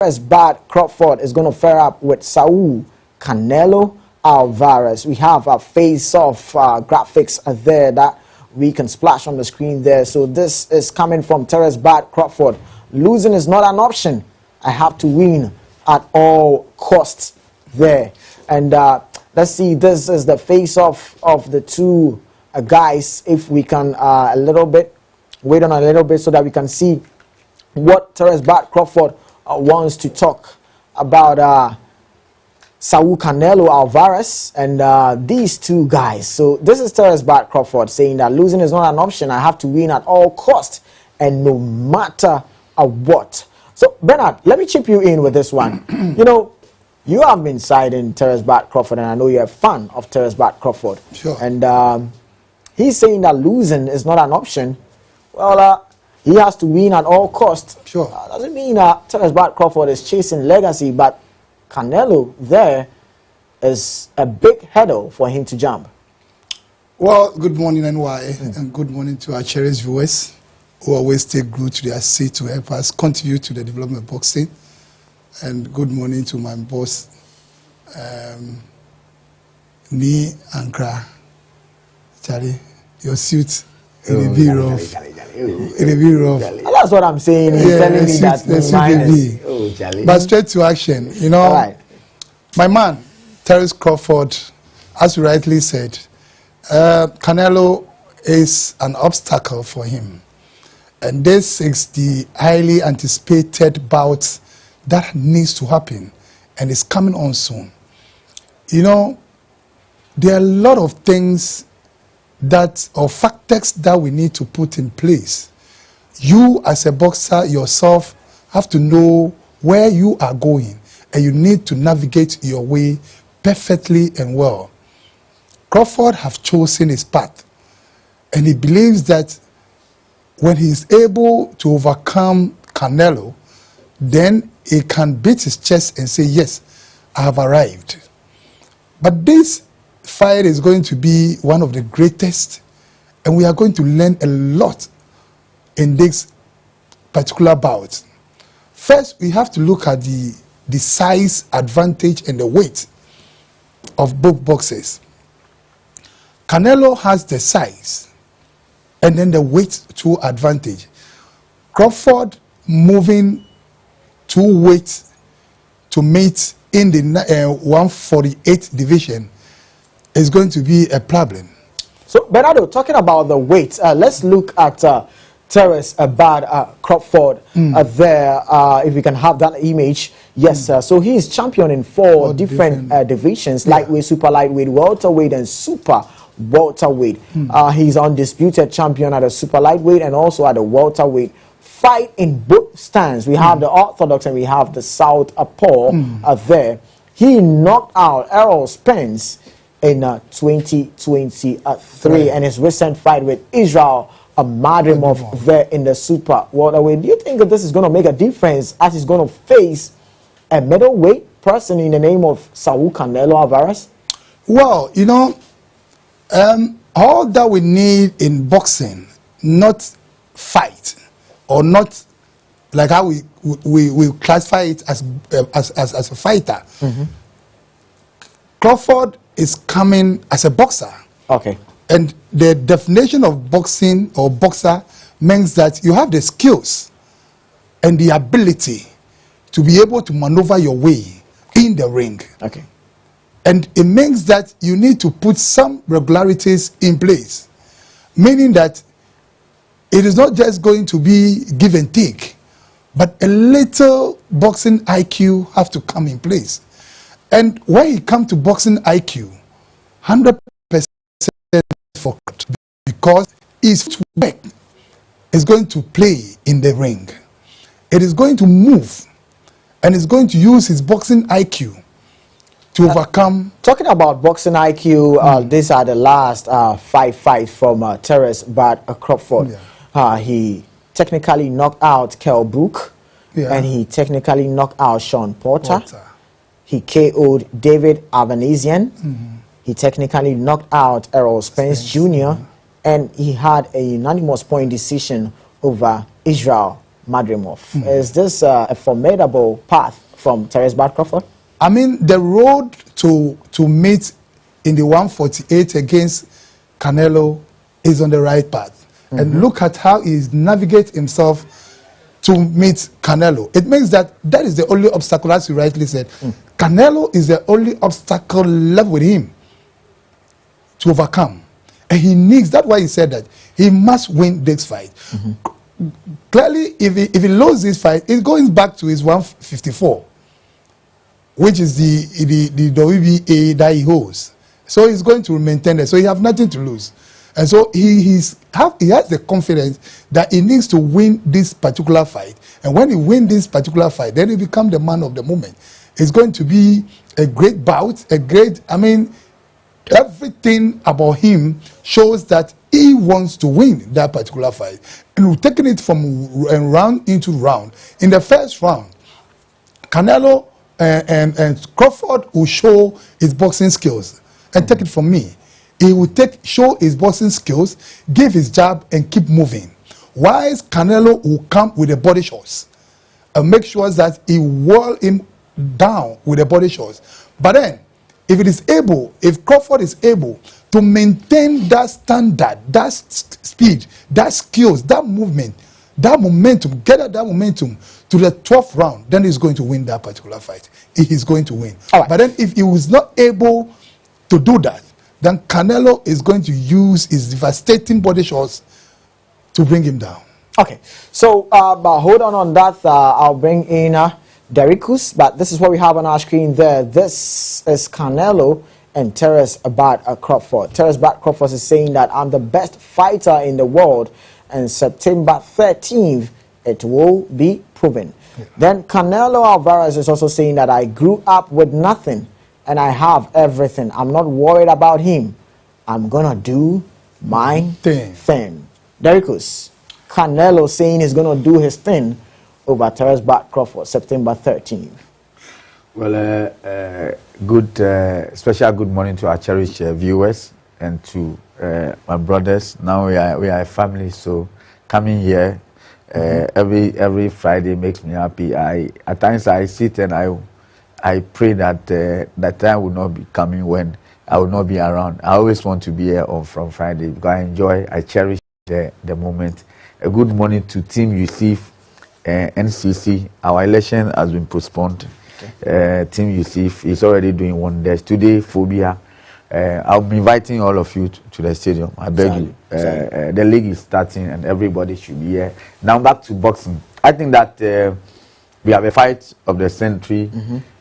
Bad Crawford is going to fare up with Saul Canelo Alvarez. We have a face-off graphics there that we can splash on the screen there. So this is coming from Bad Crawford. Losing is not an option. I have to win at all costs there. And let's see, this is the face-off of the two guys. If we can wait on a little bit so that we can see what Bad Crawford wants to talk about Saul Canelo Alvarez and these two guys. So this is Bad Crawford saying that losing is not an option. I have to win at all costs and no matter what. So Bernard, let me chip you in with this one. You know, you have been siding Bad Crawford, and I know you're a fan of Bad Crawford. Sure. And he's saying that losing is not an option. Well, he has to win at all costs. Sure. Doesn't mean that Bad Crawford is chasing legacy, but Canelo there is a big hurdle for him to jump. Well, good morning, NY, and good morning to our cherished viewers who always take glued to their seat to help us contribute to the development of boxing. And good morning to my boss, Ni Ankra. Charlie, your suit. It'll be rough. It'll be rough. That's what I'm saying. He's telling me that mine is. But straight to action. You know, my man, Terence Crawford, as you rightly said, Canelo is an obstacle for him. And this is the highly anticipated bout that needs to happen. And it's coming on soon. You know, there are a lot of things or factors that we need to put in place. You as a boxer yourself have to know where you are going, and you need to navigate your way perfectly and well. Crawford have chosen his path, and he believes that when he is able to overcome Canelo, then he can beat his chest and say, yes, I have arrived. But this fight is going to be one of the greatest, and we are going to learn a lot in this particular bout. First, we have to look at the size advantage and the weight of both boxers. Canelo has the size and then the weight to advantage. Crawford moving two weights to meet in the 148 division is going to be a problem. So, Bernardo, talking about the weight, let's look at Bad Crawford there. If we can have that image. Yes, so he is champion in four different divisions, lightweight, super lightweight, welterweight, and super welterweight. He's undisputed champion at a super lightweight and also at a welterweight. Fight in both stands. We have the orthodox and we have the southpaw there. He knocked out Errol Spence in 2023 and his recent fight with Israel Madrimov there in the super welterweight. Do you think that this is going to make a difference as he's going to face a middleweight person in the name of Saul Canelo Alvarez? Well, you know, all that we need in boxing, not fight, or not like how we classify it as a fighter. Crawford is coming as a boxer. Okay. And the definition of boxing or boxer means that you have the skills and the ability to be able to maneuver your way in the ring. Okay. And it means that you need to put some regularities in place, meaning that it is not just going to be give and take, but a little boxing IQ have to come in place. And when it comes to boxing IQ, 100% for because his work is going to play in the ring. It is going to move, and it's going to use his boxing IQ to overcome. Talking about boxing IQ, these are the last 5 fights from Bad Crawford. He technically knocked out Kell Brook, and he technically knocked out Sean Porter. He KO'd David Avanesian. He technically knocked out Errol Spence Jr. And he had a unanimous point decision over Israel Madrimov. Is this a formidable path from Terence Bud Crawford? I mean, the road to meet in the 148 against Canelo is on the right path. And look at how he navigates himself to meet Canelo. It means that is the only obstacle, as you rightly said. Canelo is the only obstacle left with him to overcome. And he needs, that's why he said that he must win this fight. Clearly, if he loses this fight, he's going back to his 154, which is the WBA that he holds. So he's going to maintain it. So he has nothing to lose. And so he has the confidence that he needs to win this particular fight. And when he wins this particular fight, then he becomes the man of the moment. It's going to be a great bout, everything about him shows that he wants to win that particular fight. And we're taking it from round into round. In the first round, Canelo and Crawford will show his boxing skills. And take it from me. He will show his boxing skills, give his jab, and keep moving. Whilst Canelo will come with the body shots and make sure that he wall him down with the body shots. But then, if Crawford is able to maintain that standard, that speed, that skills, that movement, that momentum, gather that momentum to the 12th round, then he's going to win that particular fight. He is going to win. But then if he was not able to do that, then Canelo is going to use his devastating body shots to bring him down. Okay, so but hold on that. I'll bring in Derrikus, but this is what we have on our screen there. This is Canelo and Terence Bud Crawford. Terence Bud Crawford is saying that I'm the best fighter in the world, and September 13th it will be proven. Then Canelo Alvarez is also saying that I grew up with nothing and I have everything. I'm not worried about him. I'm gonna do my thing. Derrikus, Canelo saying he's gonna do his thing over Terence Bud Crawford, September 13th. Well, special good morning to our cherished viewers and to my brothers. Now we are a family, so coming here every Friday makes me happy. At times I sit and I pray that that time will not be coming when I will not be around. I always want to be here from Friday because I cherish the moment. A good morning to Team Yusuf, NCC. Our election has been postponed. Team Yusuf is already doing wonders. Today, Phobia. I'll be inviting all of you to the stadium. I beg you. The league is starting and everybody should be here. Now back to boxing. I think that we have a fight of the century.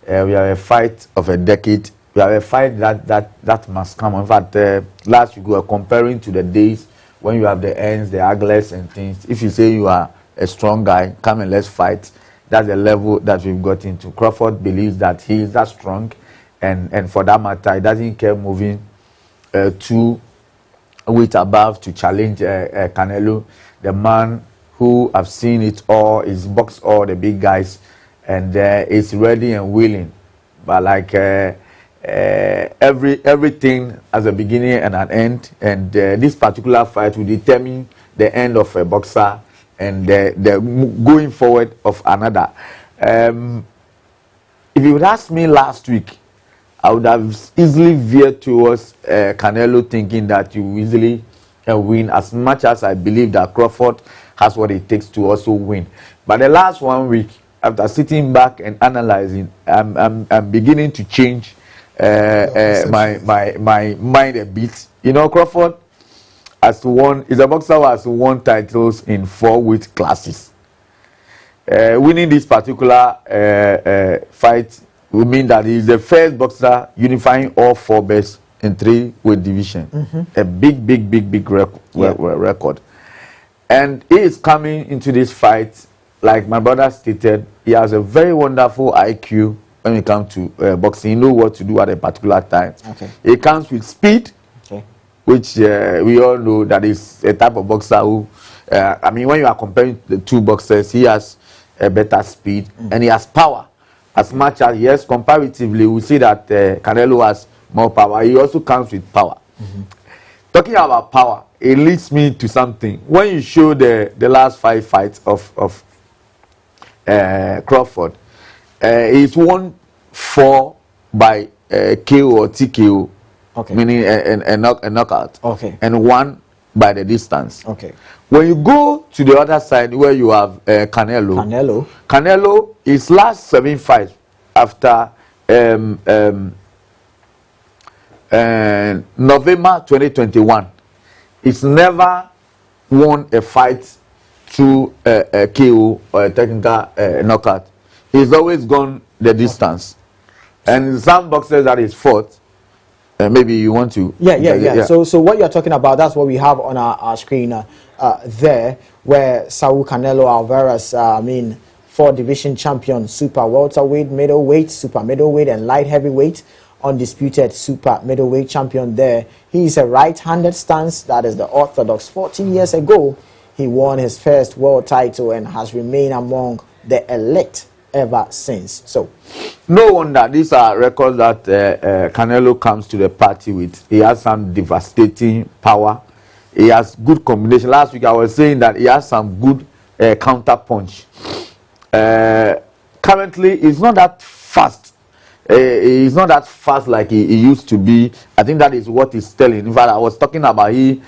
We have a fight of a decade. We have a fight that must come. In fact, last week we were comparing to the days when you have the ends, the anglers and things. If you say you are a strong guy, come and let's fight. That's the level that we've got into. Crawford believes that he is that strong, and for that matter, he doesn't care moving 2 weight above to challenge Canelo, the man who have seen it all, is boxed all the big guys, and is ready and willing. But like everything has a beginning and an end, and this particular fight will determine the end of a boxer and the going forward of another. If you would ask me last week, I would have easily veered towards Canelo, thinking that you easily win, as much as I believe that Crawford has what it takes to also win. But the last 1 week, after sitting back and analyzing, I'm beginning to change my mind a bit. You know, Crawford is a boxer who has won titles in 4 weight classes. Winning this particular fight will mean that he is the first boxer unifying all 4 belts in 3 weight division. A big record. And he is coming into this fight, like my brother stated, he has a very wonderful IQ when it comes to boxing. He knows what to do at a particular time. He comes with speed, which we all know that is a type of boxer who, I mean, when you are comparing the 2 boxers, he has a better speed and he has power. As much as, yes, comparatively, we see that Canelo has more power. He also comes with power. Talking about power, it leads me to something. When you show the last 5 fights of Crawford. He's won 4 by KO or TKO, Okay. meaning a knockout. Okay. And 1 by the distance. Okay. When you go to the other side where you have Canelo, his last 7 fights after November 2021, he's never won a fight through a KO or a technical knockout. He's always gone the distance. And some boxers that is fought, maybe you want to. Yeah. So what you're talking about, that's what we have on our screen there, where Saul Canelo Alvarez, 4-division champion, super welterweight, middleweight, super middleweight, and light heavyweight, undisputed super middleweight champion there. He's a right-handed stance, that is the orthodox. 14 years ago, he won his first world title and has remained among the elite ever since. So, no wonder these are records that Canelo comes to the party with. He has some devastating power. He has good combination. Last week I was saying that he has some good counter punch. Currently, he's not that fast. He's not that fast like he used to be. I think that is what he's telling. In fact, I was talking about his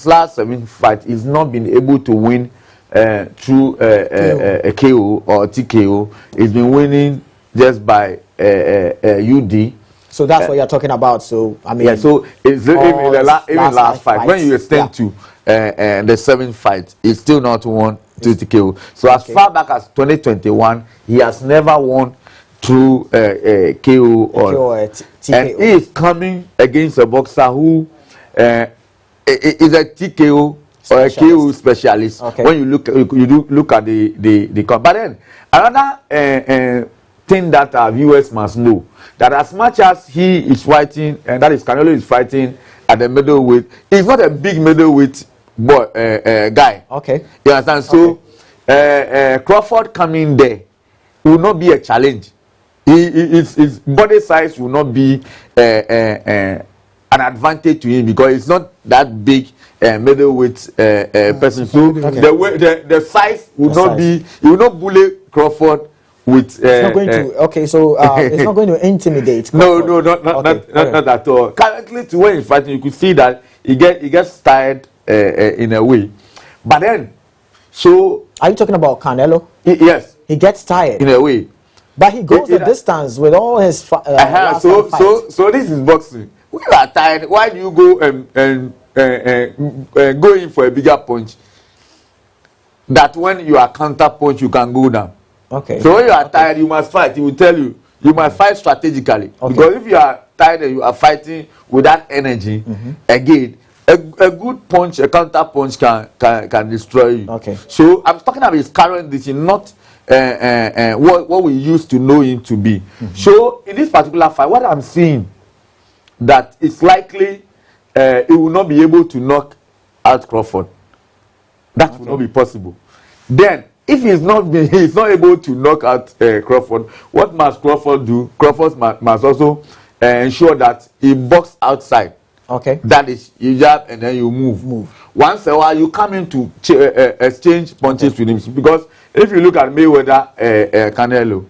last 7 fights. He's not been able to win through a KO or TKO. He's been winning just by UD. So that's what you're talking about. So so it's even last fight when you extend to the 7 fights, he's still not won through TKO. So as far back as 2021, he has never won through KO or TKO. And he is coming against a boxer who is a TKO or a KO specialist. Okay. When you look at the but then another thing that our viewers must know, that as much as he is fighting, and that is Canelo is fighting at the middleweight, he's not a big middleweight guy. Okay. You understand? So Crawford coming there will not be a challenge. His body size will not be an advantage to him because he's not that big middleweight person. So the size will not be. He will not bully Crawford with. It's not going to. Okay, so it's not going to intimidate Crawford. No, not at all. Currently, to when he's fighting, you could see that he gets tired in a way. But then, so are you talking about Canelo? Yes. He gets tired in a way. But he goes the distance with all his so this is boxing. When you are tired, why do you go and go in for a bigger punch? That when you are counter punch, you can go down. Okay. So when you are tired, you must fight. He will tell you must fight strategically. Okay. Because if you are tired and you are fighting with that energy, again, a good punch, a counter punch can destroy you. Okay. So I'm talking about his current decision, not what we used to know him to be. So in this particular fight, what I'm seeing, that it's likely he will not be able to knock out Crawford. That will not be possible. Then, if he's not able to knock out Crawford, what must Crawford do? Crawford must also ensure that he boxes outside. Okay. That is, you jab and then you move. Once a while, you come in to exchange punches with him. Because if you look at Mayweather, Canelo,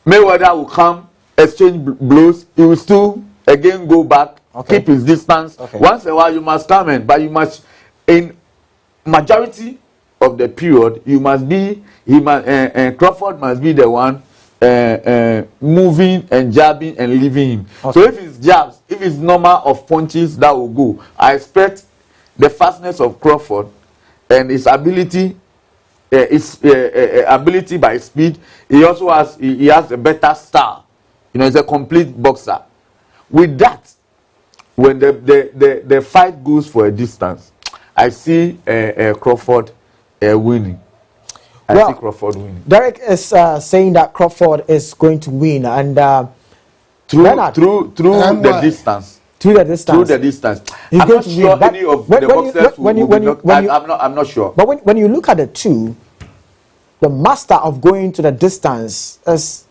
Mayweather will come, exchange blows. He will still again go back, keep his distance. Once a while, you must come in, but you must, in majority of the period, Crawford must be the one moving and jabbing and leaving him. So if it's jabs, if it's number of punches that will go, I expect the fastness of Crawford and his ability, ability by speed. He also has a better style. He's a complete boxer. With that, when the fight goes for a distance, I see Crawford winning. I see Crawford winning. Derek is saying that Crawford is going to win, and through the distance. Through the distance. Through the distance. He's I'm going not to sure win. any of the boxers will be knocked. I'm not sure. But when you look at the two, the master of going to the distance is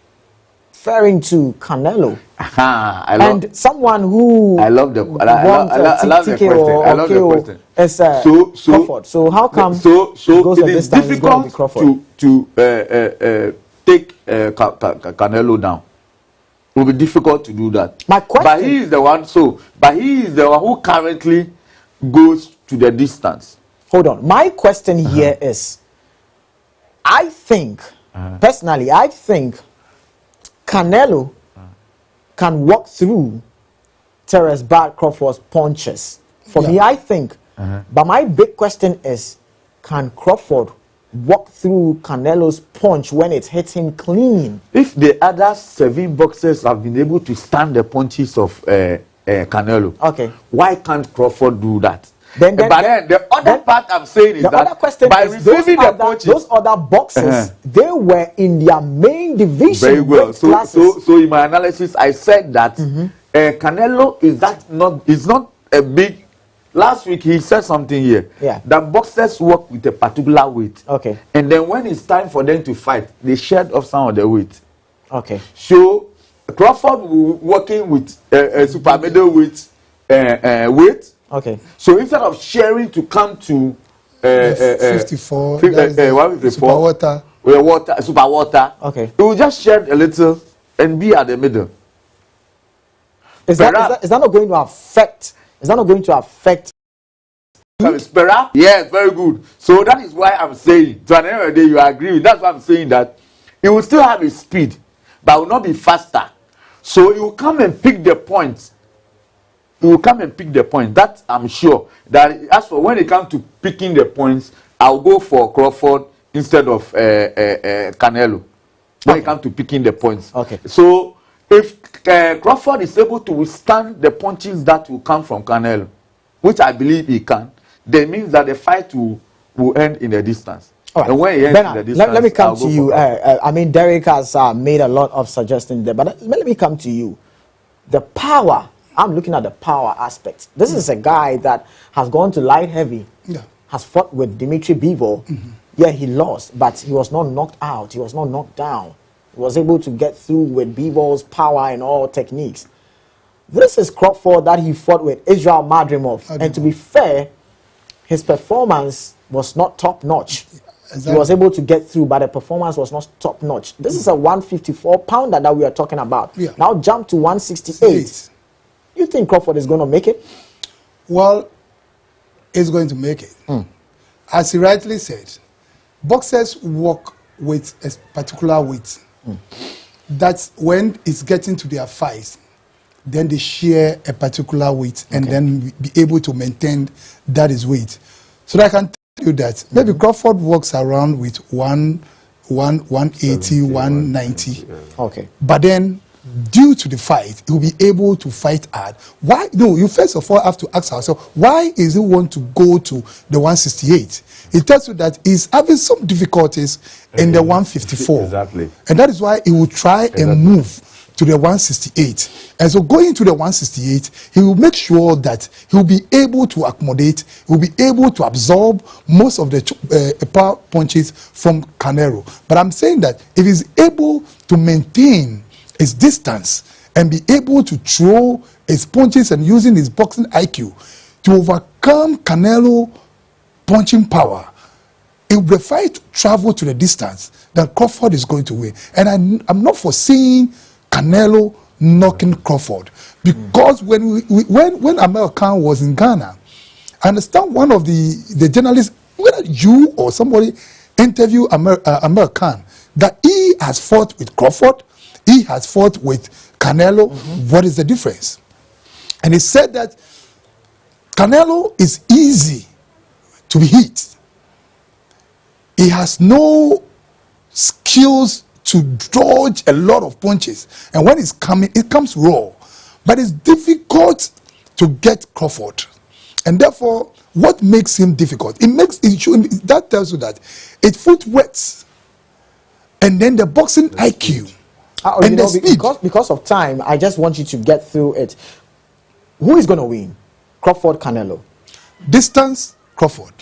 referring to Canelo. And someone who I love the question. I love the question. Is Crawford. So how come so it is difficult to take Canelo down. It will be difficult to do that. My question, but he is the one. But he is the one who currently goes to the distance. Hold on. My question here is, I think personally, I think Canelo can walk through Terence Bud Crawford's punches. For me, I think. But my big question is, can Crawford walk through Canelo's punch when it hits him clean? If the other 7 boxers have been able to stand the punches of Canelo, okay, why can't Crawford do that? Then the other part I'm saying is that other question by is receiving the punches, those other boxers, they were in their main division. Very well. So in my analysis, I said that Canelo is not a big. Last week he said something here. Yeah. That boxers work with a particular weight. Okay. And then when it's time for them to fight, they shed off some of the weight. Okay. So Crawford will working with a super middleweight weight. Okay. So instead of sharing to come to 54, super water. Okay. It will just shed a little and be at the middle. Is that not going to affect? Is that not going to affect? Yes, very good. So that is why I'm saying, to an end of the day, you agree with. That's why I'm saying that it will still have a speed, but it will not be faster. So it will come and pick the points. It will come and pick the point. That I'm sure. That as for when it comes to picking the points, I'll go for Crawford instead of Canelo. When it comes to picking the points. Okay. So if Crawford is able to withstand the punches that will come from Canelo, which I believe he can, then means that the fight will end in the distance. All right. And when he ends in the distance, let me come to you. I mean, Derek has made a lot of suggestions there, but let me come to you. The power. I'm looking at the power aspect. This is a guy that has gone to light heavy, has fought with Dimitri Bivol. Yeah, he lost, but he was not knocked out. He was not knocked down. He was able to get through with Bivol's power and all techniques. This is Crawford that he fought with Israel Madrimov. And to be fair, his performance was not top-notch. Exactly. He was able to get through, but the performance was not top-notch. This is a 154-pounder that we are talking about. Yeah. Now jump to 168. You think Crawford is going to make it? Well, he's going to make it. As he rightly said, boxers work with a particular weight. That's when it's getting to their fights, then they share a particular weight and then be able to maintain that is weight. So I can tell you that maybe Crawford works around with 180, 190. Okay. But then due to the fight, he will be able to fight hard. Why? No, you first of all have to ask ourselves, why is he want to go to the 168? It tells you that he's having some difficulties in the 154. Exactly. And that is why he will try and move to the 168. And so going to the 168, he will make sure that he will be able to accommodate, he will be able to absorb most of the power punches from Canelo. But I'm saying that if he's able to maintain his distance and be able to throw his punches and using his boxing IQ to overcome Canelo punching power, if the fight travel to the distance, then Crawford is going to win. And I'm not foreseeing Canelo knocking Crawford, because when Amir Khan was in Ghana, I understand one of the journalists, whether you or somebody, interview Amir Khan, that he has fought with Crawford, he has fought with Canelo. What is the difference? And he said that Canelo is easy to be hit. He has no skills to dodge a lot of punches. And when it's coming, it comes raw. But it's difficult to get Crawford. And therefore, what makes him difficult? That tells you that it's footwork and then the boxing IQ. And the speed. Because of time, I just want you to get through it. Who is going to win? Crawford, Canelo? Distance, Crawford.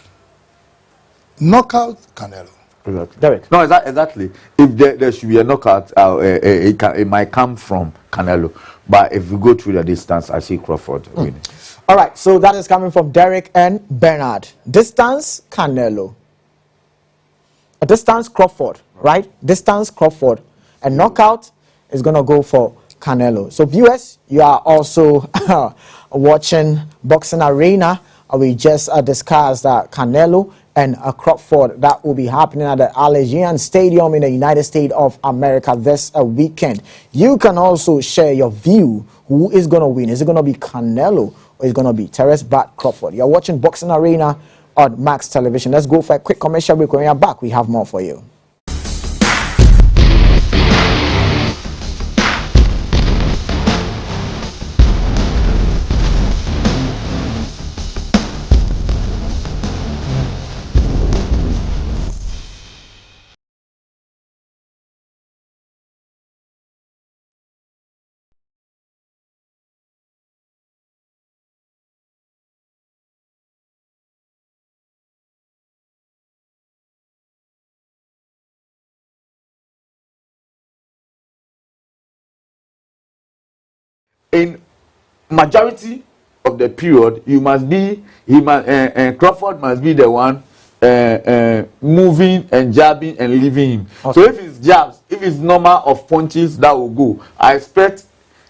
Knockout, Canelo. Exactly. Derek? No, exactly. If there should be a knockout, it might come from Canelo. But if we go through the distance, I see Crawford winning. All right, so that is coming from Derek and Bernard. Distance, Canelo. a distance Crawford, right? Distance Crawford. And knockout is going to go for Canelo. So viewers, you are also watching Boxing Arena. We just discussed Canelo and Crawford. That will be happening at the Allegiant Stadium in the United States of America this weekend. You can also share your view. Who is going to win? Is it going to be Canelo or is it going to be Terence Bud Crawford? You're watching Boxing Arena on Max Television. Let's go for a quick commercial break. When we are back, we have more for you. In majority of the period, Crawford must be the one moving and jabbing and leaving him. Okay. So if it's jabs, if it's number of punches, that will go. I expect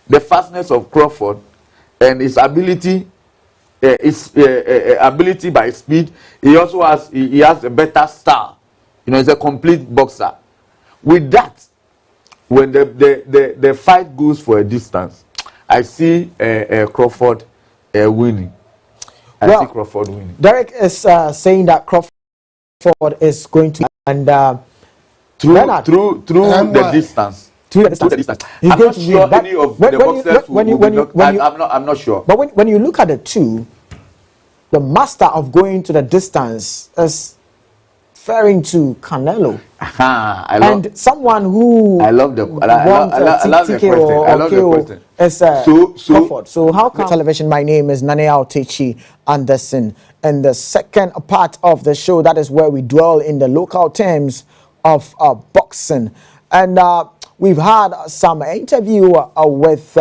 the fastness of Crawford and his ability, ability by speed. He also has a better style. You know, he's a complete boxer. With that, when the fight goes for a distance, I see Crawford winning. I see Crawford winning. Derek is saying that Crawford is going to and through the distance. Through the distance. I'm not sure any of the boxers will I'm not sure. But when you look at the two, the master of going to the distance is referring to Canelo. And someone who I love the question. Is Crawford. So how come television? My name is Nana Yaw Takyi Anderson. And the second part of the show, that is where we dwell in the local terms of boxing. And we've had some interview with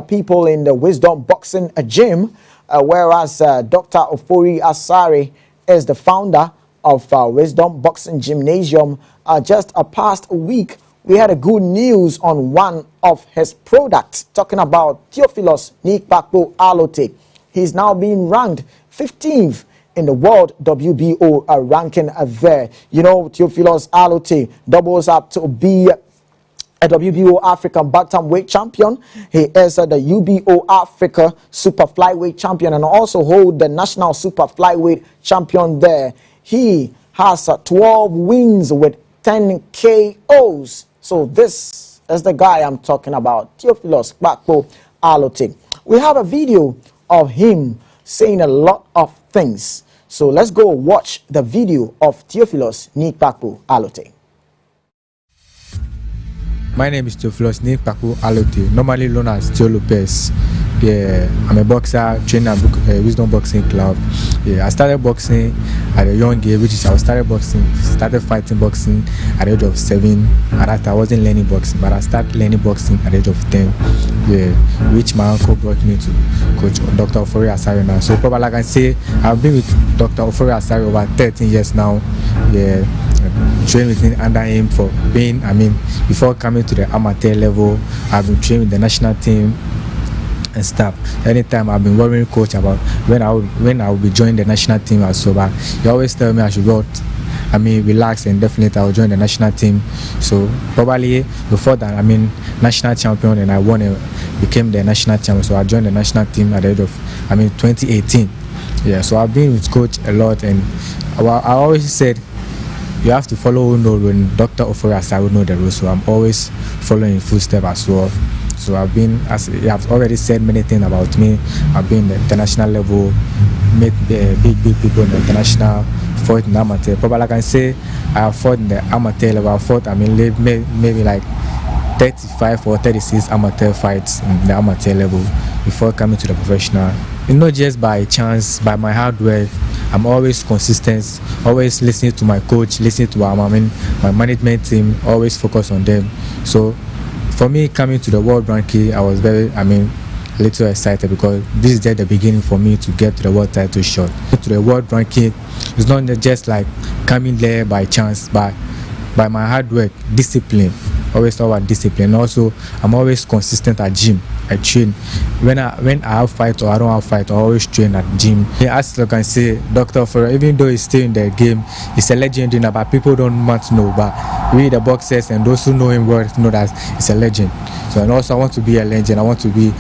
people in the Wisdom Boxing Gym, whereas Dr. Ofori Asare is the founder of Wisdom Boxing Gymnasium. Just a past week, we had a good news on one of his products, talking about Theophilus Nikpakpo Alote. He's now being ranked 15th in the world WBO ranking there. You know, Theophilus Alote doubles up to be a WBO African bantamweight champion. He is the UBO Africa super flyweight champion and also hold the national super flyweight champion there. He has 12 wins with 10 KOs. So this is the guy I'm talking about, Theophilus Nikpakpo Alote. We have a video of him saying a lot of things. So let's go watch the video of Theophilus Nikpakpo Alote. My name is Theophilus Nikpakpo Alote, normally known as Theo Lopez. Yeah, I'm a boxer, trainer at Wisdom Boxing Club. Yeah, I started boxing at a young age, started fighting boxing at the age of 7. At that I wasn't learning boxing, but I started learning boxing at the age of 10. Yeah, which my uncle brought me to Coach Dr. Ofori Asare now. So probably I can say I've been with Dr. Ofori Asare over 13 years now. Yeah. Trained with him under him for being, before coming to the amateur level, I've been training with the national team and stuff. Anytime I've been worrying coach about when I will be joining the national team as well. But he always tell me I should go, relax, and definitely I will join the national team. So probably before that, national champion, and I became the national champion. So I joined the national team at the age of 2018. Yeah, so I've been with coach a lot, and I always said, you have to follow when Dr. Ofori Asare know the rules, so I'm always following footsteps as well. So I've been, as you have already said many things about me, I've been at the international level, met big people in the international, fought in amateur. Probably I can say I have fought in the amateur level. I fought, maybe like 35 or 36 amateur fights in the amateur level before coming to the professional. It's not just by chance, by my hard work. I'm always consistent, always listening to my coach, listening to my management team, always focus on them. So for me, coming to the world ranking, I was very, a little excited because this is just the beginning for me to get to the world title shot. To the world ranking, it's not just like coming there by chance, but by my hard work, discipline. Always talk about discipline. Also, I'm always consistent at gym. I train. When I have fight or I don't have fight, I always train at gym. Yeah, as you can say, Dr. For even though he's still in the game, he's a legend in but people don't want to know. But we the boxers and those who know him well know that he's a legend. So and also I want to be a legend. I want to be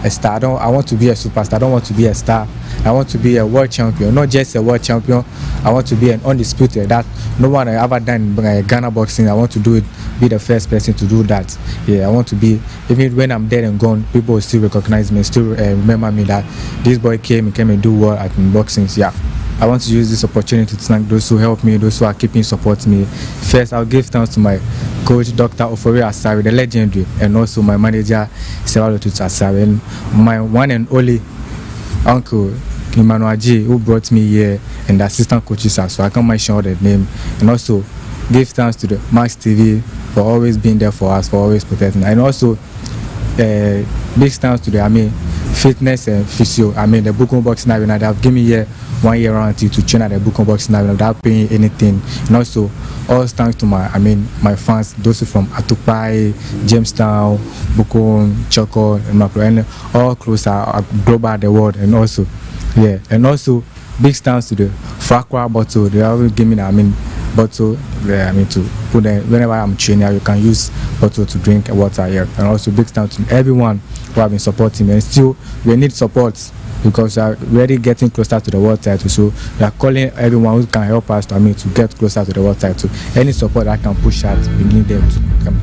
a star. I want to be a superstar. I don't want to be a star. I want to be a world champion, not just a world champion. I want to be an undisputed that no one has ever done in Ghana boxing. I want to do it, be the first person to do that. Yeah, I want to be, even when I'm dead and gone, people will still recognize me, still remember me that this boy came and do well at boxing. Yeah. I want to use this opportunity to thank those who help me, those who are keeping supporting me. First, I'll give thanks to my coach, Dr. Ofori Asari, the legendary, and also my manager, Sewalotu Asari, and my one and only uncle, Emmanuel G, who brought me here, and the assistant coaches, so I can't mention all the name. And also, give thanks to the Max TV for always being there for us, for always protecting. And also, big thanks to the fitness and physio. The Bukum Boxing Arena, they have given me here 1 year warranty to train at the Bukum Boxing Arena without paying anything. And also, all thanks to my fans, those from Atupai, Jamestown, Bukum, Choco, and Macro, and all close are global the world. And also, yeah, and also big thanks to the Frakwa bottle. They always give me bottle. To put them whenever I'm training, you can use bottle to drink water here. And also big thanks to everyone who have been supporting me. And still, we need support because we are really getting closer to the world title. So we are calling everyone who can help us to get closer to the world title. Any support that can push us, we need them to come.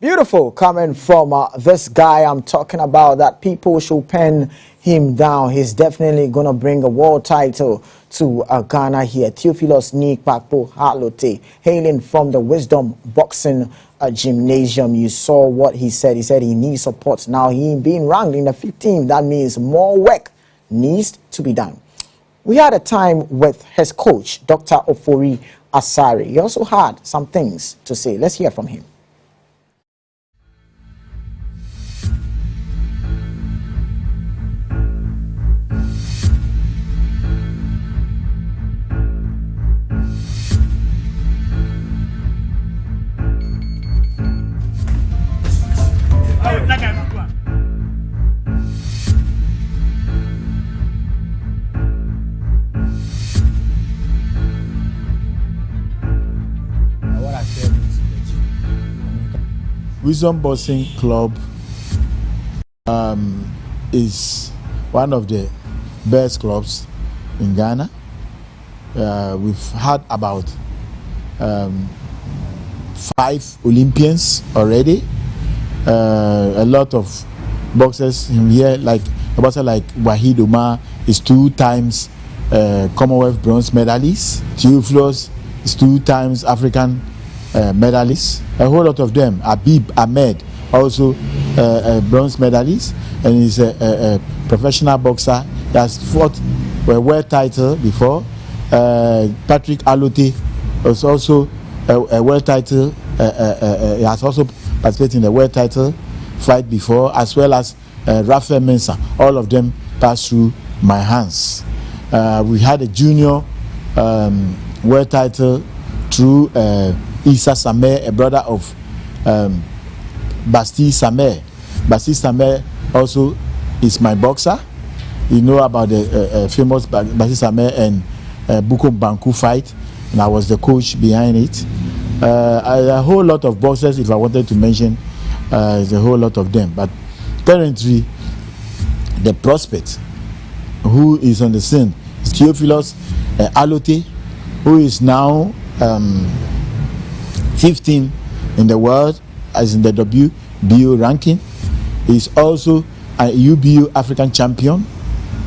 Beautiful coming from this guy I'm talking about, that people should pen him down. He's definitely going to bring a world title to Ghana here. Theophilus Nikpakpo Halote, hailing from the Wisdom Boxing Gymnasium. You saw what he said. He said he needs support. Now he being ranked in the 15th. That means more work needs to be done. We had a time with his coach, Dr. Ofori Asari. He also had some things to say. Let's hear from him. Wisdom Boxing Club is one of the best clubs in Ghana. We've had about 5 Olympians already. A lot of boxers in here, like a boxer like Wahid Omar is 2 times Commonwealth bronze medalist. Theophilus is 2 times African medalist. A whole lot of them. Abib Ahmed, also a bronze medalist, and he's a professional boxer. He has fought a world title before. Patrick Alote was also a world title. He has also participated in the world title fight before, as well as Rafael Mensah. All of them passed through my hands. We had a junior world title through Issa Samer, a brother of Basti Samer. Basti Samer also is my boxer. You know about the famous Basti Samer and Bukom Banku fight, and I was the coach behind it. A whole lot of boxers, if I wanted to mention, there's a whole lot of them. But currently, the prospect who is on the scene is Theophilus Alote, who is now 15 in the world, as in the WBO ranking. He's also a UBO African champion,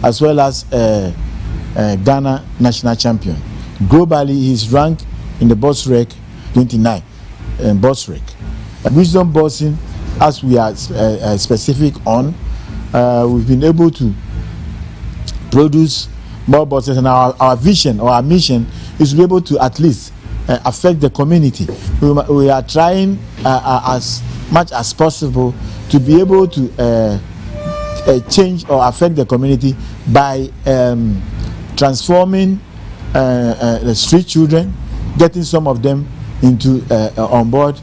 as well as Ghana national champion. Globally, he's ranked in the box rec 29 in box rec. Wisdom Boxing, as we are specific on, we've been able to produce more boxers, and our vision or our mission is to be able to at least affect the community. We are trying as much as possible to be able to change or affect the community by transforming the street children, getting some of them into on board.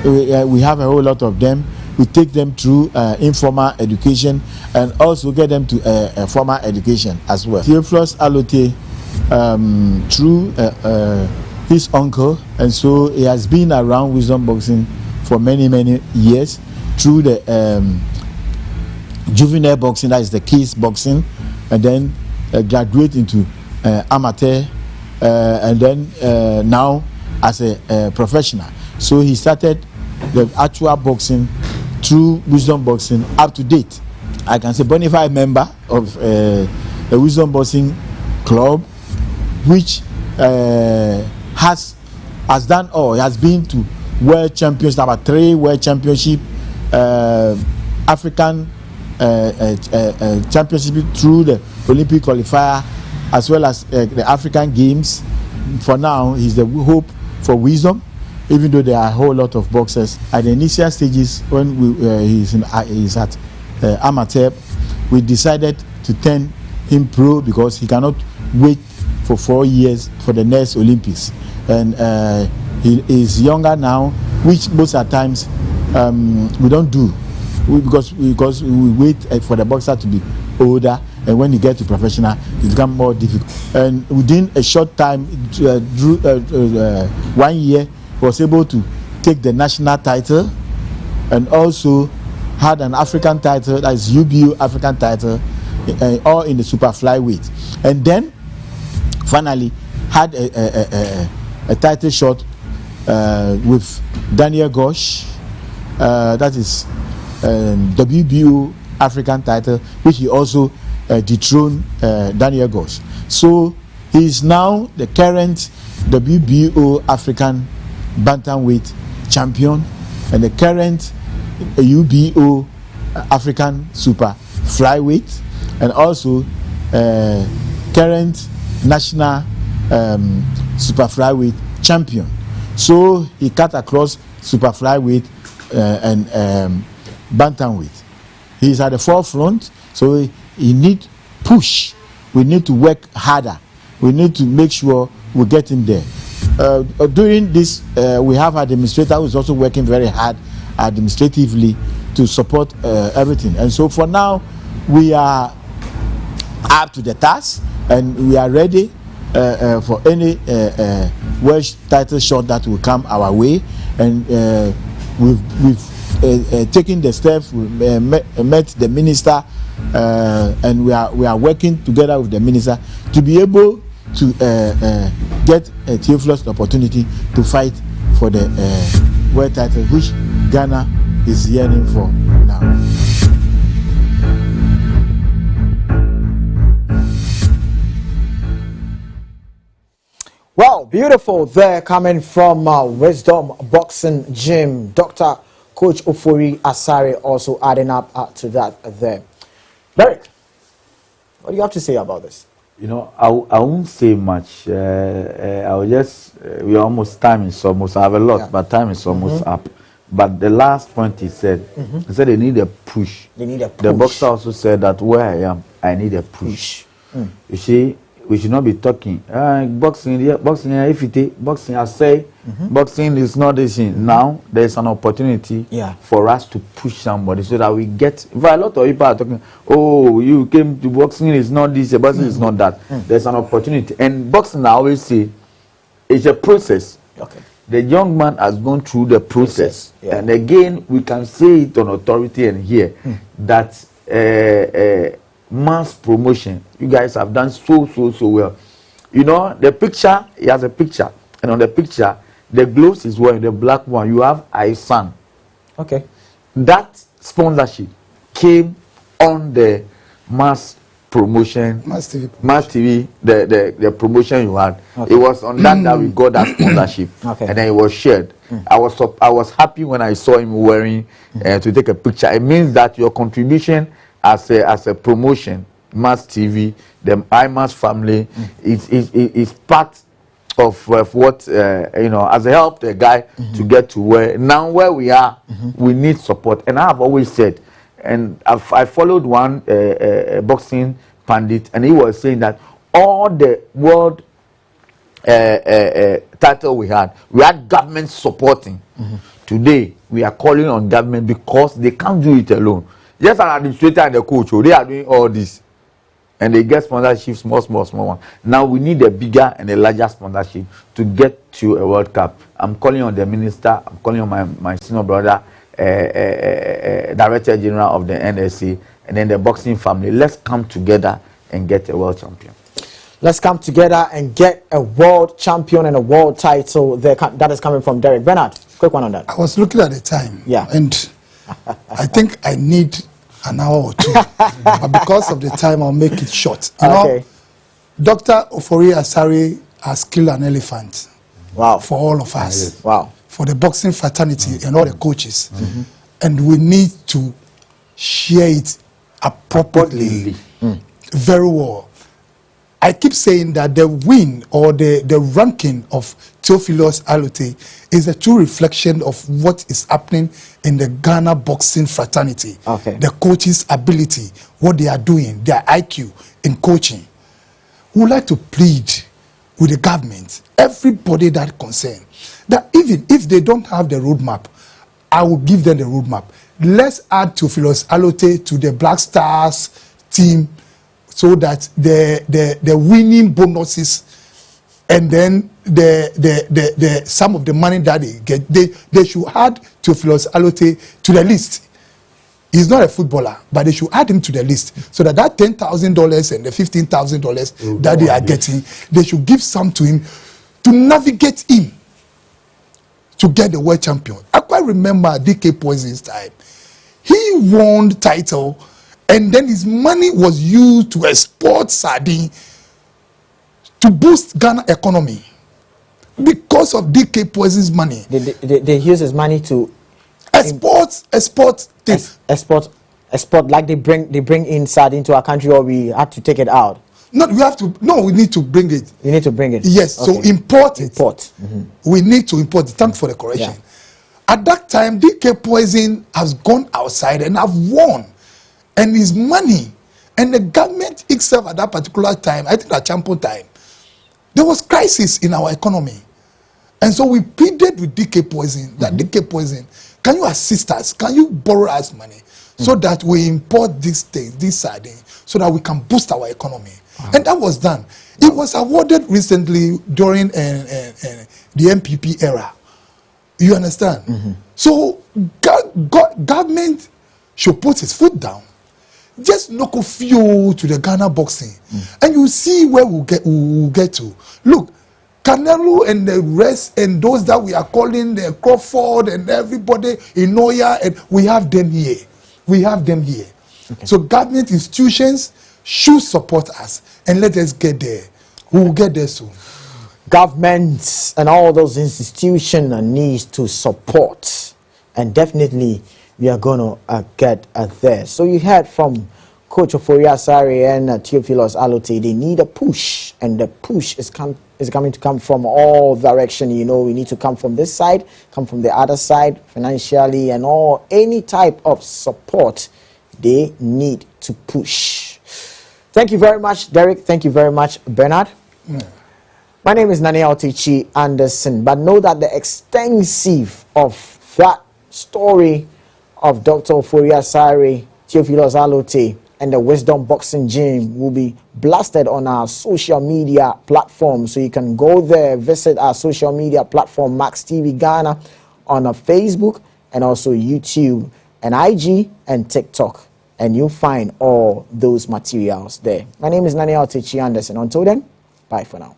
We have a whole lot of them. We take them through informal education and also get them to formal education as well. Theophilus Alote, through his uncle, and so he has been around Wisdom Boxing for many years through the juvenile boxing, that is the kids boxing, and then graduate into amateur, and then now as a professional. So he started the actual boxing through Wisdom Boxing up to date. I can say bona fide member of the Wisdom Boxing Club, which has done all. He has been to world champions, number 3 world championship, African championship through the Olympic qualifier, as well as the African Games. For now, he's the hope for Wisdom, even though there are a whole lot of boxers. At the initial stages, when he's at amateur, we decided to turn him pro because he cannot wait for 4 years for the next Olympics. And he is younger now, which most of the times we don't do. Because we wait for the boxer to be older, and when you get to professional, it becomes more difficult. And within a short time, 1 year, he was able to take the national title, and also had an African title, that is UBO African title, all in the super flyweight. And then finally had a title shot with Daniel Gosh, that is WBO African title, which he also dethroned Daniel Gosh. So he is now the current WBO African bantamweight champion and the current UBO African super flyweight, and also current national super flyweight champion. So he cut across super flyweight and bantamweight. He is at the forefront, so he need push. We need to work harder. We need to make sure we get him there. During this, we have an administrator who is also working very hard administratively to support everything. And so for now, we are up to the task, and we are ready for any world title shot that will come our way. And we've taken the steps. We met the minister, and we are working together with the minister to be able to get Theophilus the opportunity to fight for the world title, which Ghana is yearning for now. Well, beautiful there, coming from Wisdom Boxing Gym. Dr. Coach Ofori Asare also adding up to that there. Derek, what do you have to say about this? You know, I won't say much. I will just, we are almost, time is almost, I have a lot, yeah, but time is almost up. But the last point he said they need a push. They need a push. The boxer also said that where I am, I need a push. You see, we should not be talking boxing, boxing. I say boxing is not this thing. Now there is an opportunity for us to push somebody so that we get. For a lot of people are talking, oh, you came to boxing, it's not this, boxing is not that. There's an opportunity, and boxing, I always say, it's a process. Okay. The young man has gone through the process, and again we can say it on authority and here that mass promotion, you guys have done so well. You know, the picture, he has a picture, and on the picture the gloves is wearing, the black one, you have Isan. Okay, that sponsorship came on the mass promotion, mass TV, the promotion you had. It was on that we got that sponsorship, and then it was shared. I was happy when I saw him wearing to take a picture. It means that your contribution as a promotion, mass TV, the IMAS family, is part of what you know, has helped the guy to get to where we are. We need support, and I have always said And I followed one boxing pundit, and he was saying that all the world title we had government supporting. Today we are calling on government because they can't do it alone. Just an administrator and the coach, they are doing all this, and they get sponsorship, small one. Now we need a bigger and a larger sponsorship to get to a World Cup. I'm calling on the minister. I'm calling on my senior brother, Director General of the NSC, and then the boxing family. Let's come together and get a world champion. Let's come together and get a world champion and a world title. That is coming from Derek. Bernard, quick one on that. I was looking at the time. Yeah. And I think I need an hour or two. But because of the time, I'll make it short. You know, Dr. Ofori Asare has killed an elephant. Wow. For all of us. Wow. For the boxing fraternity and all the coaches. And we need to share it appropriately. Very well. I keep saying that the win or the ranking of Theophilus Alote is a true reflection of what is happening in the Ghana boxing fraternity. The coaches' ability, what they are doing, their IQ in coaching. We would like to plead with the government, everybody that concerned, that even if they don't have the roadmap, I will give them the roadmap. Let's add Theophilus Alote to the Black Stars team, so that the winning bonuses and then the some of the money that they get, they should add Theophilus Alote to the list. He's not a footballer, but they should add him to the list so that $10,000 and the $15,000 that they are getting, they should give some to him to navigate him to get the world champion. I quite remember DK Poison's time. He won the title, and then his money was used to export sardine to boost Ghana economy. Because of DK Poison's money. They use his money to export things. Export, like they bring in sardine to our country, or we had to take it out. No, we need to bring it. You need to bring it. Yes, okay. So import it. We need to import it. Thanks for the correction. At that time, DK Poison has gone outside and have won. And his money, and the government itself at that particular time, I think at champion time, there was crisis in our economy. And so we pleaded with DK Poison that DK Poison, can you assist us? Can you borrow us money so that we import these things, this sardine, so that we can boost our economy? And that was done. It was awarded recently during the MPP era. You understand? So government should put his foot down. Just knock a few to the Ghana boxing, and you see where we'll get to. Look, Canelo and the rest, and those that we are calling the Crawford and everybody in Noya, and we have them here. We have them here. So government institutions should support us, and let us get there. We will get there soon. Governments and all those institutions need to support, and definitely we are going to get there. So you heard from Coach Ofori Asare and Theophilus Alote. They need a push, and the push is coming to come from all direction. You know, we need to come from this side, come from the other side, financially, and any type of support. They need to push. Thank you very much, Derek. Thank you very much, Bernard. My name is Nana Yaw Takyi Anderson, but know that the extensive of that story of Dr. Ofori Asare, Theophilus Alote, and the Wisdom Boxing Gym will be blasted on our social media platform. So you can go there, visit our social media platform, Max TV Ghana, on Facebook and also YouTube and IG and TikTok. And you'll find all those materials there. My name is Nana Yaw Takyi Anderson. Until then, bye for now.